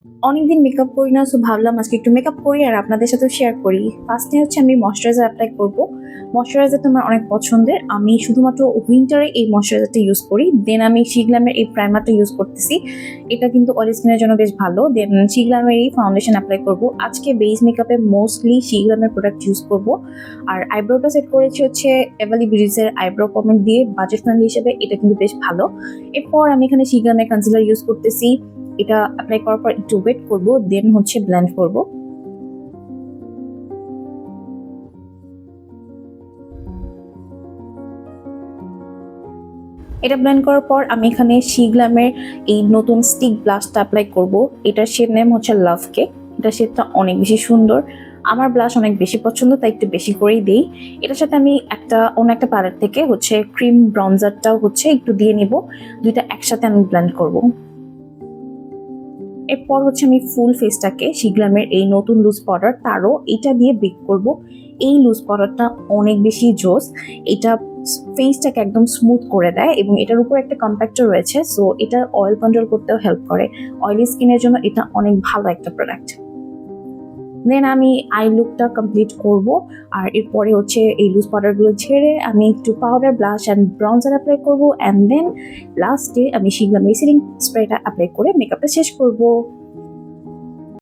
অনেকদিন মেকআপ করি না, সো ভাবলাম আজকে একটু মেকআপ করি আর আপনাদের সাথেও শেয়ার করি। ফার্স্টে হচ্ছে আমি ময়শ্চারাইজার অ্যাপ্লাই করব। ময়শ্চারাইজারটা আমার অনেক পছন্দের, আমি শুধুমাত্র উইন্টারে এই ময়শ্চারাইজারটা ইউজ করি। দেন আমি শিগ্লামের এই প্রাইমারটা ইউজ করতেছি, এটা কিন্তু অয়েলি স্কিনের জন্য বেশ ভালো। দেন শিগ্লামের এই ফাউন্ডেশন অ্যাপ্লাই করব। আজকে বেস মেকআপে মোস্টলি শিগ্লামের প্রোডাক্ট ইউজ করব। আর আইব্রোটা সেট করেছি হচ্ছে এভালি ব্রিজের আইব্রো কমেন্ট দিয়ে, বাজেট ফ্রেন্ডলি হিসেবে এটা কিন্তু বেশ ভালো। এরপর আমি এখানে শিগ্লামের কনসিলার ইউজ করতেছি। এটা অ্যাপ্লাই করার পর একটু ওয়েট করব, দেন হচ্ছে ব্লেন্ড করব। এটা ব্লেন্ড করার পর আমি এখানে শিগ্লামের এই নতুন স্টিক ব্লাশটা অ্যাপ্লাই করব। এটার শেড নেম হচ্ছে লাভ কেক। এটা শেডটা অনেক বেশি সুন্দর, আমার ব্লাশ অনেক বেশি পছন্দ, তাই একটু বেশি করেই দিই। এটার সাথে আমি অন্য একটা প্যালেট থেকে হচ্ছে ক্রিম ব্রনজারটাও হচ্ছে একটু দিয়ে নিব। দুইটা একসাথে আমি ব্লেন্ড করব। এরপর হচ্ছে আমি ফুল ফেসটাকে শিগ্লামের এই নতুন লুজ পাউডার তারও এটা দিয়ে বেক করব। এই লুজ পাউডারটা অনেক বেশি জোস, এটা ফেসটাকে একদম স্মুথ করে দেয় এবং এটার উপর একটা কম্প্যাক্টর রয়েছে, সো এটা অয়েল কন্ট্রোল করতেও হেল্প করে। অয়েলি স্কিনের জন্য এটা অনেক ভালো একটা প্রোডাক্ট। দেন আমি আই লুকটা কমপ্লিট করব। আর এরপরে হচ্ছে এই লুজ পাউডারগুলো ঝেড়ে আমি একটু পাউডার, ব্লাশ অ্যান্ড ব্রাউনজার অ্যাপ্লাই করব, অ্যান্ড দেন লাস্টে আমি শিগ্লামের সেটিং স্প্রেটা অ্যাপ্লাই করে মেকআপটা শেষ করব।